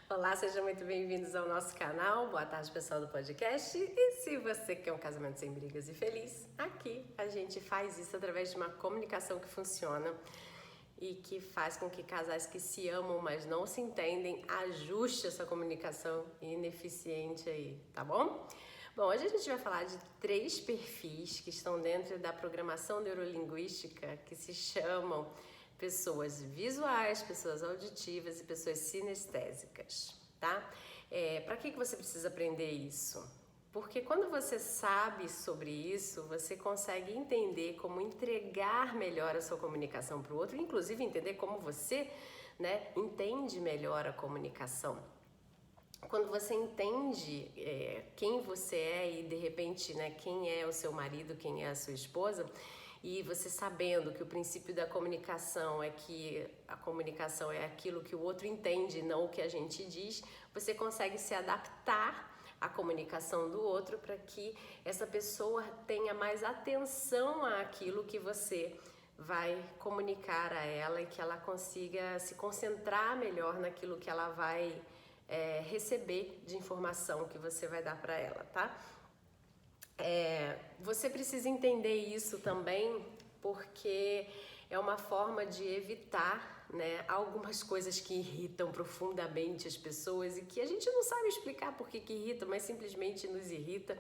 Olá, sejam muito bem-vindos ao nosso canal. Boa tarde, pessoal do podcast. E se você quer um casamento sem brigas e feliz, aqui a gente faz isso através de uma comunicação que funciona e que faz com que casais que se amam, mas não se entendem, ajuste essa comunicação ineficiente aí, tá bom? Bom, hoje a gente vai falar de 3 perfis que estão dentro da programação neurolinguística que se chamam pessoas visuais, pessoas auditivas e pessoas sinestésicas, tá? Para que você precisa aprender isso? Porque quando você sabe sobre isso, você consegue entender como entregar melhor a sua comunicação para o outro, inclusive entender como você, entende melhor a comunicação. Quando você entende quem você é e de repente, quem é o seu marido, quem é a sua esposa, e você sabendo que o princípio da comunicação é que a comunicação é aquilo que o outro entende, não o que a gente diz, você consegue se adaptar à comunicação do outro para que essa pessoa tenha mais atenção àquilo que você vai comunicar a ela e que ela consiga se concentrar melhor naquilo que ela vai receber de informação que você vai dar para ela, tá? Você precisa entender isso também porque é uma forma de evitar, algumas coisas que irritam profundamente as pessoas e que a gente não sabe explicar por que irrita, mas simplesmente nos irrita,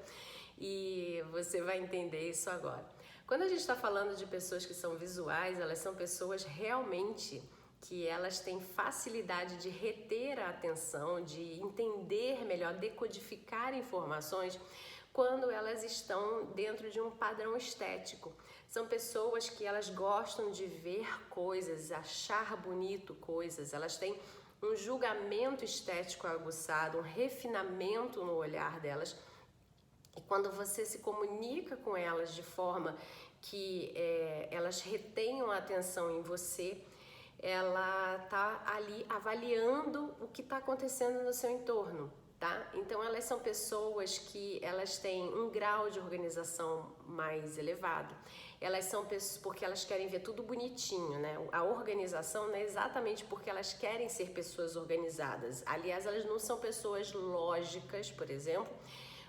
e você vai entender isso agora. Quando a gente está falando de pessoas que são visuais, elas são pessoas realmente que elas têm facilidade de reter a atenção, de entender melhor, decodificar informações quando elas estão dentro de um padrão estético. São pessoas que elas gostam de ver coisas, achar bonito coisas, elas têm um julgamento estético aguçado, um refinamento no olhar delas. E quando você se comunica com elas de forma que elas retenham a atenção em você, ela tá ali avaliando o que está acontecendo no seu entorno, tá? Então elas são pessoas que elas têm um grau de organização mais elevado. Elas são pessoas porque elas querem ver tudo bonitinho, né? A organização não é exatamente porque elas querem ser pessoas organizadas. Aliás, elas não são pessoas lógicas, por exemplo,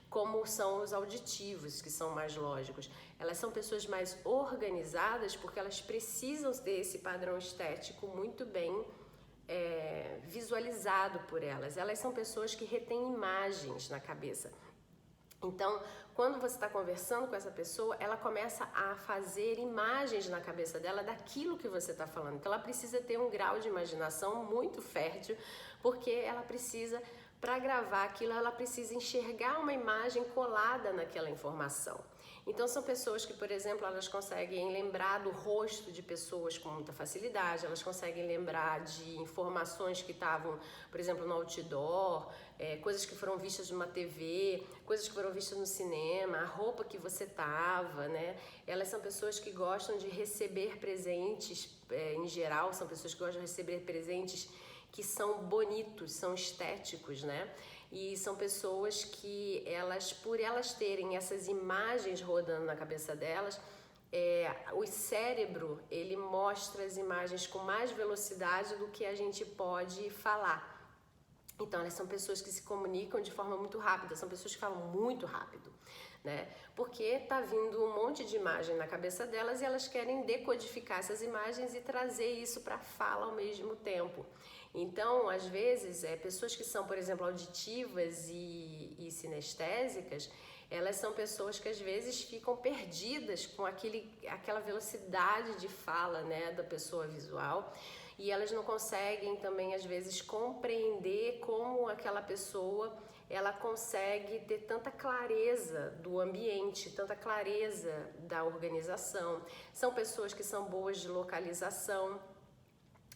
como são os auditivos, que são mais lógicos. Elas são pessoas mais organizadas porque elas precisam ter esse padrão estético muito bem visualizado por elas. Elas são pessoas que retêm imagens na cabeça. Então, quando você está conversando com essa pessoa, ela começa a fazer imagens na cabeça dela daquilo que você está falando. Então, ela precisa ter um grau de imaginação muito fértil, porque ela precisa, para gravar aquilo, ela precisa enxergar uma imagem colada naquela informação. Então são pessoas que, por exemplo, elas conseguem lembrar do rosto de pessoas com muita facilidade, elas conseguem lembrar de informações que estavam, por exemplo, no outdoor, coisas que foram vistas numa TV, coisas que foram vistas no cinema, a roupa que você tava, né? Elas são pessoas que gostam de receber presentes, em geral, são pessoas que gostam de receber presentes que são bonitos, são estéticos, né? E são pessoas que por elas terem essas imagens rodando na cabeça delas, o cérebro, ele mostra as imagens com mais velocidade do que a gente pode falar. Então, elas são pessoas que se comunicam de forma muito rápida, são pessoas que falam muito rápido, né? Porque tá vindo um monte de imagem na cabeça delas e elas querem decodificar essas imagens e trazer isso para a fala ao mesmo tempo. Então, às vezes, pessoas que são, por exemplo, auditivas e sinestésicas, elas são pessoas que às vezes ficam perdidas com aquela velocidade de fala, né, da pessoa visual, e elas não conseguem também às vezes compreender como aquela pessoa ela consegue ter tanta clareza do ambiente, tanta clareza da organização. São pessoas que são boas de localização,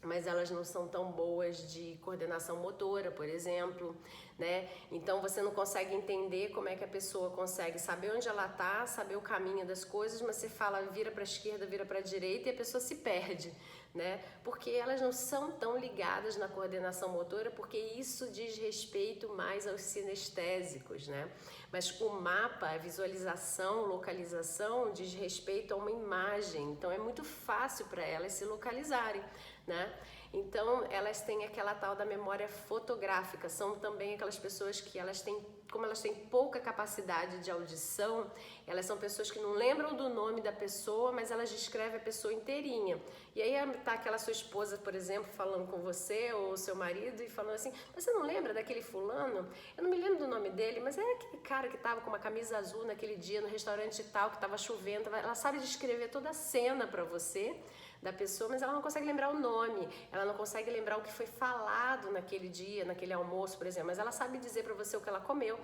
mas elas não são tão boas de coordenação motora, por exemplo, né? Então você não consegue entender como é que a pessoa consegue saber onde ela tá, saber o caminho das coisas, mas você fala vira para a esquerda, vira para a direita e a pessoa se perde, né? Porque elas não são tão ligadas na coordenação motora, porque isso diz respeito mais aos sinestésicos, né? Mas o mapa, a visualização, localização diz respeito a uma imagem, então é muito fácil para elas se localizarem, né? Então, elas têm aquela tal da memória fotográfica. São também aquelas pessoas que elas têm, como elas têm pouca capacidade de audição, elas são pessoas que não lembram do nome da pessoa, mas elas descrevem a pessoa inteirinha. E aí tá aquela sua esposa, por exemplo, falando com você, ou seu marido, e falando assim, mas você não lembra daquele fulano? Eu não me lembro do nome dele, mas é aquele cara que tava com uma camisa azul naquele dia no restaurante tal, que tava chovendo. Ela sabe descrever toda a cena para você, da pessoa, mas ela não consegue lembrar o nome, ela não consegue lembrar o que foi falado naquele dia, naquele almoço, por exemplo, mas ela sabe dizer para você o que ela comeu,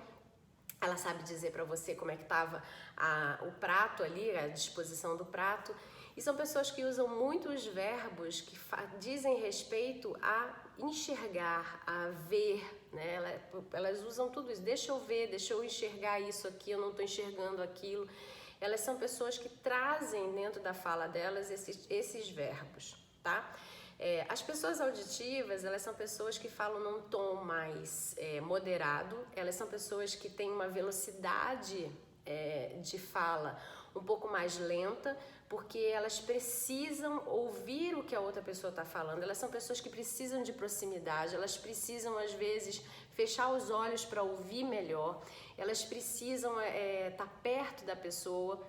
ela sabe dizer para você como é que estava o prato ali, a disposição do prato. E são pessoas que usam muito os verbos que dizem respeito a enxergar, a ver, né? Elas usam tudo isso, deixa eu ver, deixa eu enxergar isso aqui, eu não estou enxergando aquilo. Elas são pessoas que trazem dentro da fala delas esses verbos, tá? As pessoas auditivas, elas são pessoas que falam num tom mais moderado, elas são pessoas que têm uma velocidade de fala um pouco mais lenta, porque elas precisam ouvir o que a outra pessoa está falando. Elas são pessoas que precisam de proximidade, elas precisam às vezes fechar os olhos para ouvir melhor, elas precisam estar perto da pessoa.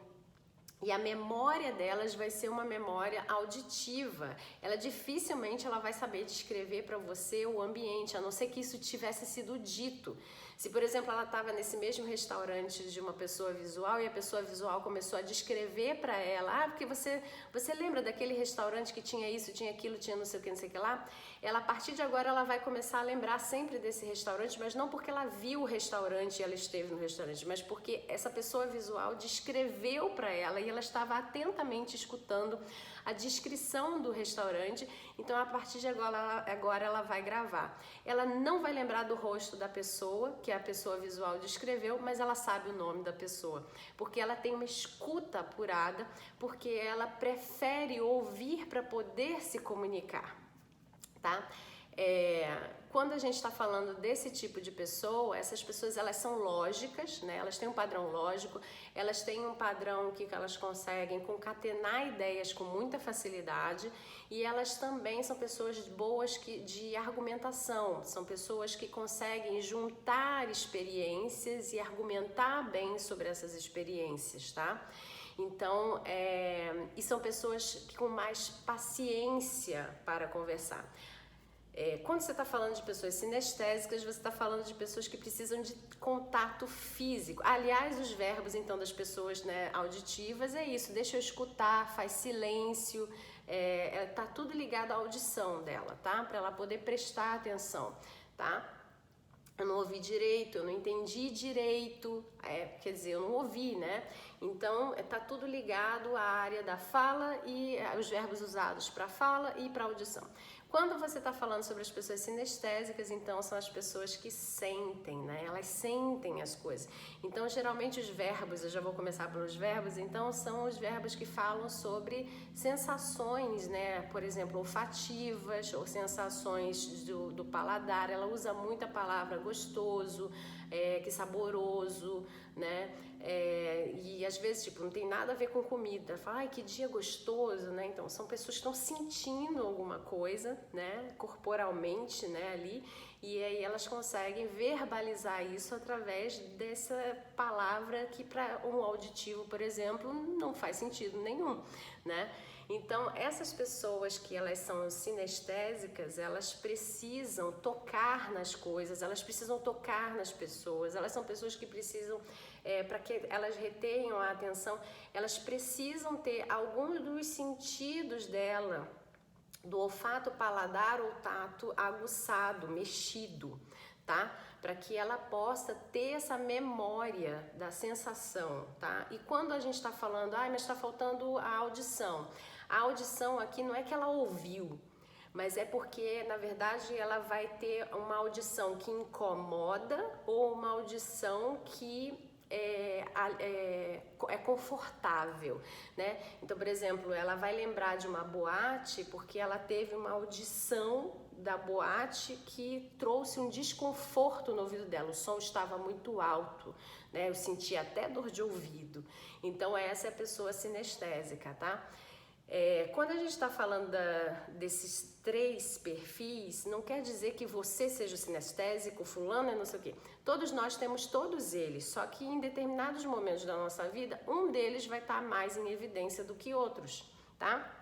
E a memória delas vai ser uma memória auditiva. Ela dificilmente vai saber descrever para você o ambiente, a não ser que isso tivesse sido dito. Se, por exemplo, ela estava nesse mesmo restaurante de uma pessoa visual e a pessoa visual começou a descrever para ela, porque você lembra daquele restaurante que tinha isso, tinha aquilo, tinha não sei o que, não sei o que lá? Ela, a partir de agora, ela vai começar a lembrar sempre desse restaurante, mas não porque ela viu o restaurante e ela esteve no restaurante, mas porque essa pessoa visual descreveu para ela e ela estava atentamente escutando a descrição do restaurante. Então, a partir de agora ela vai gravar. Ela não vai lembrar do rosto da pessoa, que a pessoa visual descreveu, mas ela sabe o nome da pessoa, porque ela tem uma escuta apurada, porque ela prefere ouvir para poder se comunicar, tá? Quando a gente está falando desse tipo de pessoa, essas pessoas elas são lógicas, né? Elas têm um padrão lógico, elas têm um padrão que elas conseguem concatenar ideias com muita facilidade, e elas também são pessoas boas de argumentação, são pessoas que conseguem juntar experiências e argumentar bem sobre essas experiências, tá? Então, e são pessoas com mais paciência para conversar. Quando você está falando de pessoas sinestésicas, você está falando de pessoas que precisam de contato físico. Aliás, os verbos, então, das pessoas, né, auditivas é isso, deixa eu escutar, faz silêncio, tá tudo ligado à audição dela, tá? Para ela poder prestar atenção, tá? Eu não ouvi direito, eu não entendi direito, quer dizer, eu não ouvi, né? Então, tá tudo ligado à área da fala e os verbos usados para fala e para audição. Quando você está falando sobre as pessoas sinestésicas, então são as pessoas que sentem, né? Elas sentem as coisas. Então, geralmente os verbos, eu já vou começar pelos verbos, então são os verbos que falam sobre sensações, né? Por exemplo, olfativas ou sensações do paladar. Ela usa muito a palavra gostoso, que saboroso, né? E às vezes, tipo, não tem nada a ver com comida. Fala, ai, que dia gostoso, né? Então, são pessoas que estão sentindo alguma coisa, né? Corporalmente, né? Ali. E aí elas conseguem verbalizar isso através dessa palavra que para um auditivo, por exemplo, não faz sentido nenhum, né? Então, essas pessoas que elas são sinestésicas, elas precisam tocar nas coisas, elas precisam tocar nas pessoas, elas são pessoas que precisam, para que elas retenham a atenção, elas precisam ter alguns dos sentidos dela, do olfato, paladar ou tato aguçado, mexido, tá? Para que ela possa ter essa memória da sensação, tá? E quando a gente está falando, mas está faltando a audição. A audição aqui não é que ela ouviu, mas é porque, na verdade, ela vai ter uma audição que incomoda ou uma audição que é confortável, né? Então, por exemplo, ela vai lembrar de uma boate porque ela teve uma audição da boate que trouxe um desconforto no ouvido dela. O som estava muito alto, né? Eu sentia até dor de ouvido. Então, essa é a pessoa sinestésica, tá? Quando a gente está falando desses 3 perfis, não quer dizer que você seja o sinestésico, fulano é não sei o quê. Todos nós temos todos eles, só que em determinados momentos da nossa vida, um deles vai estar mais em evidência do que outros, tá?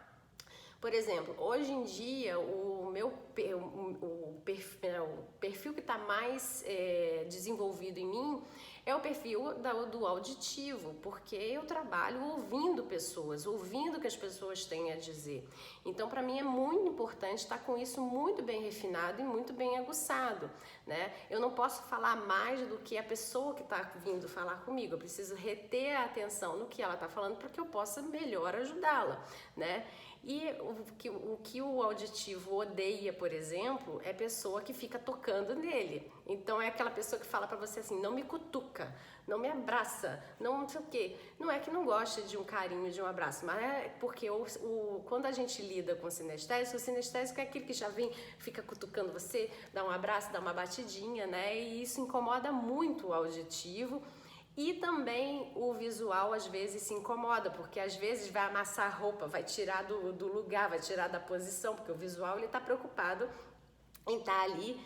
Por exemplo, hoje em dia, o perfil que está mais desenvolvido em mim é o perfil do auditivo, porque eu trabalho ouvindo pessoas, ouvindo o que as pessoas têm a dizer. Então, para mim é muito importante estar com isso muito bem refinado e muito bem aguçado, né? Eu não posso falar mais do que a pessoa que está vindo falar comigo, eu preciso reter a atenção no que ela está falando para que eu possa melhor ajudá-la, né? E o que o auditivo odeia, por exemplo, é pessoa que fica tocando nele. Então é aquela pessoa que fala pra você assim, não me cutuca, não me abraça, não sei o quê. Não é que não goste de um carinho, de um abraço, mas é porque quando a gente lida com o sinestésico é aquele que já vem, fica cutucando você, dá um abraço, dá uma batidinha, né? E isso incomoda muito o auditivo. E também o visual às vezes se incomoda, porque às vezes vai amassar a roupa, vai tirar do lugar, vai tirar da posição, porque o visual ele está preocupado em estar ali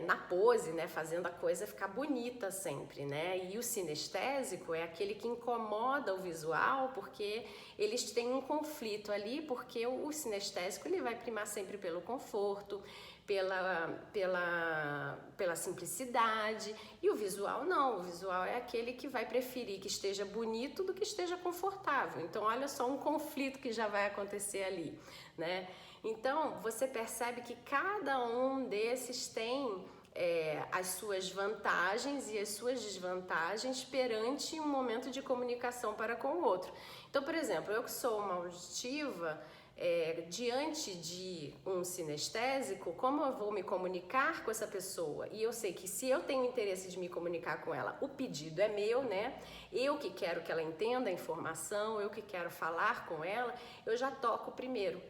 na pose, né, fazendo a coisa ficar bonita sempre, né? E o sinestésico é aquele que incomoda o visual, porque eles têm um conflito ali, porque o sinestésico ele vai primar sempre pelo conforto, pela simplicidade, e o visual não, o visual é aquele que vai preferir que esteja bonito do que esteja confortável. Então olha só um conflito que já vai acontecer ali, né? Então você percebe que cada um desses tem as suas vantagens e as suas desvantagens perante um momento de comunicação para com o outro. Então, por exemplo, eu que sou uma auditiva, diante de um sinestésico, como eu vou me comunicar com essa pessoa? E eu sei que se eu tenho interesse de me comunicar com ela, o pedido é meu, né? Eu que quero que ela entenda a informação, eu que quero falar com ela, eu já toco primeiro.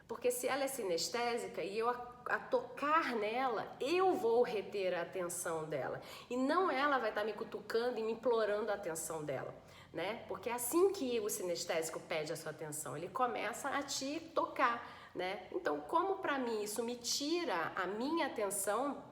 Porque se ela é sinestésica e eu a tocar nela, eu vou reter a atenção dela. E não ela vai estar me cutucando e me implorando a atenção dela, né? Porque é assim que o sinestésico pede a sua atenção, ele começa a te tocar, né? Então, como para mim isso me tira a minha atenção,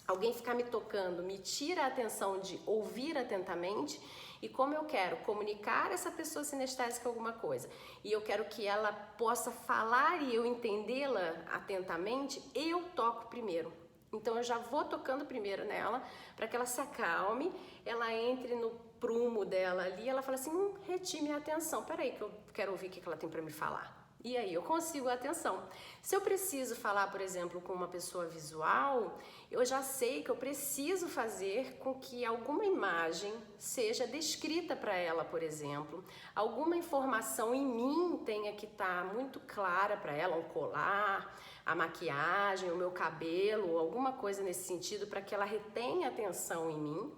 alguém ficar me tocando me tira a atenção de ouvir atentamente, e como eu quero comunicar essa pessoa sinestésica alguma coisa, e eu quero que ela possa falar e eu entendê-la atentamente, eu toco primeiro. Então eu já vou tocando primeiro nela, para que ela se acalme, ela entre no prumo dela ali, ela fala assim, reti minha atenção, peraí que eu quero ouvir o que ela tem para me falar. E aí eu consigo a atenção. Se eu preciso falar, por exemplo, com uma pessoa visual, eu já sei que eu preciso fazer com que alguma imagem seja descrita para ela, por exemplo. Alguma informação em mim tenha que estar muito clara para ela, um colar, a maquiagem, o meu cabelo, alguma coisa nesse sentido, para que ela retenha atenção em mim.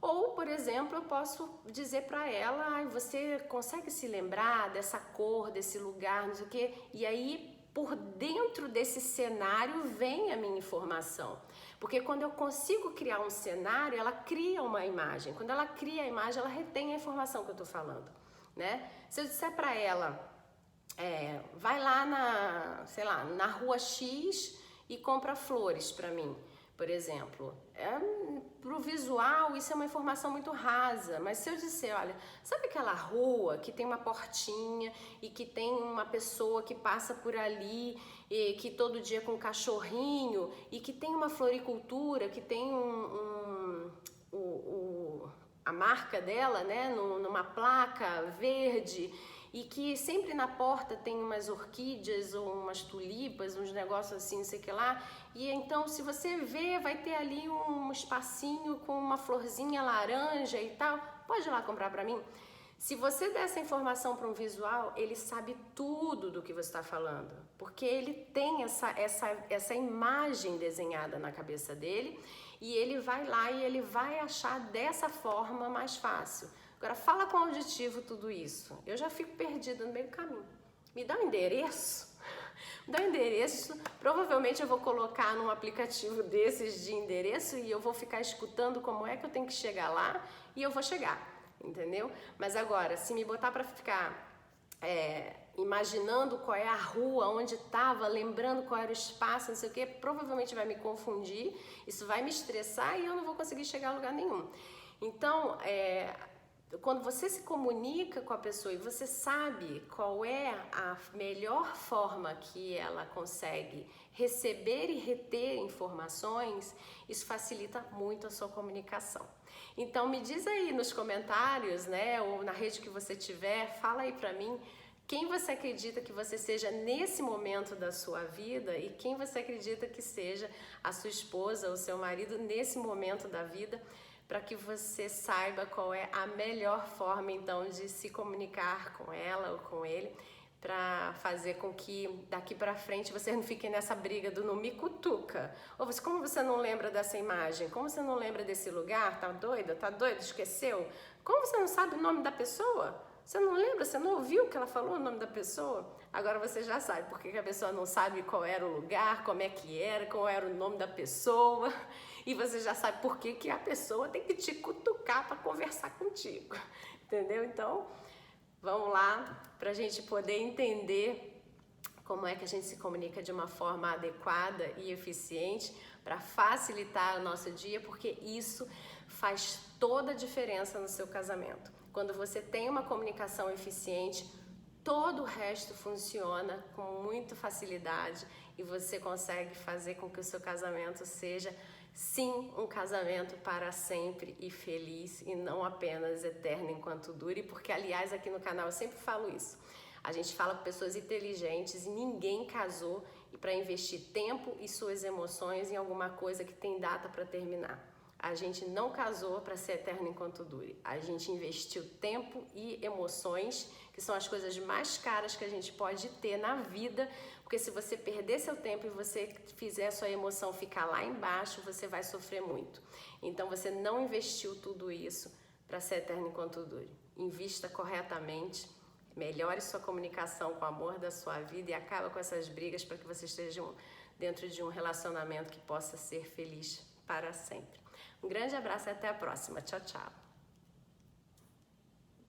Ou, por exemplo, eu posso dizer para ela, você consegue se lembrar dessa cor, desse lugar, não sei o quê? E aí, por dentro desse cenário, vem a minha informação. Porque quando eu consigo criar um cenário, ela cria uma imagem. Quando ela cria a imagem, ela retém a informação que eu estou falando, né? Se eu disser para ela, vai lá sei lá, na rua X e compra flores para mim, por exemplo, pro visual isso é uma informação muito rasa, mas se eu disser, olha, sabe aquela rua que tem uma portinha e que tem uma pessoa que passa por ali e que todo dia com um cachorrinho e que tem uma floricultura, que tem a marca dela, né, numa placa verde, e que sempre na porta tem umas orquídeas ou umas tulipas, uns negócios assim, não sei o que lá, e então se você vê, vai ter ali um espacinho com uma florzinha laranja e tal, pode ir lá comprar pra mim? Se você der essa informação para um visual, ele sabe tudo do que você está falando, porque ele tem essa imagem desenhada na cabeça dele, e ele vai lá e ele vai achar dessa forma mais fácil. Agora, fala com o auditivo tudo isso. Eu já fico perdida no meio do caminho. Me dá um endereço? Me dá um endereço. Provavelmente eu vou colocar num aplicativo desses de endereço e eu vou ficar escutando como é que eu tenho que chegar lá e eu vou chegar, entendeu? Mas agora, se me botar para ficar imaginando qual é a rua, onde estava, lembrando qual era o espaço, não sei o que, provavelmente vai me confundir, isso vai me estressar e eu não vou conseguir chegar a lugar nenhum. Então, quando você se comunica com a pessoa e você sabe qual é a melhor forma que ela consegue receber e reter informações, isso facilita muito a sua comunicação. Então me diz aí nos comentários, né, ou na rede que você tiver, fala aí pra mim quem você acredita que você seja nesse momento da sua vida e quem você acredita que seja a sua esposa ou seu marido nesse momento da vida, para que você saiba qual é a melhor forma então de se comunicar com ela ou com ele, para fazer com que daqui para frente vocês não fiquem nessa briga do não me cutuca. Ou você, como você não lembra dessa imagem? Como você não lembra desse lugar? Tá doida? Tá doido? Esqueceu? Como você não sabe o nome da pessoa? Você não lembra? Você não ouviu que ela falou o nome da pessoa? Agora você já sabe porque que a pessoa não sabe qual era o lugar, como é que era, qual era o nome da pessoa. E você já sabe por que que a pessoa tem que te cutucar para conversar contigo. Entendeu? Então, vamos lá para a gente poder entender como é que a gente se comunica de uma forma adequada e eficiente para facilitar o nosso dia, porque isso faz toda a diferença no seu casamento. Quando você tem uma comunicação eficiente, todo o resto funciona com muita facilidade e você consegue fazer com que o seu casamento seja, sim, um casamento para sempre e feliz e não apenas eterno enquanto dure, porque, aliás, aqui no canal eu sempre falo isso. A gente fala com pessoas inteligentes e ninguém casou para investir tempo e suas emoções em alguma coisa que tem data para terminar. A gente não casou para ser eterno enquanto dure. A gente investiu tempo e emoções, que são as coisas mais caras que a gente pode ter na vida, porque se você perder seu tempo e você fizer a sua emoção ficar lá embaixo, você vai sofrer muito. Então você não investiu tudo isso para ser eterno enquanto dure. Invista corretamente, melhore sua comunicação com o amor da sua vida e acaba com essas brigas para que vocês estejam dentro de um relacionamento que possa ser feliz para sempre. Um grande abraço e até a próxima. Tchau, tchau.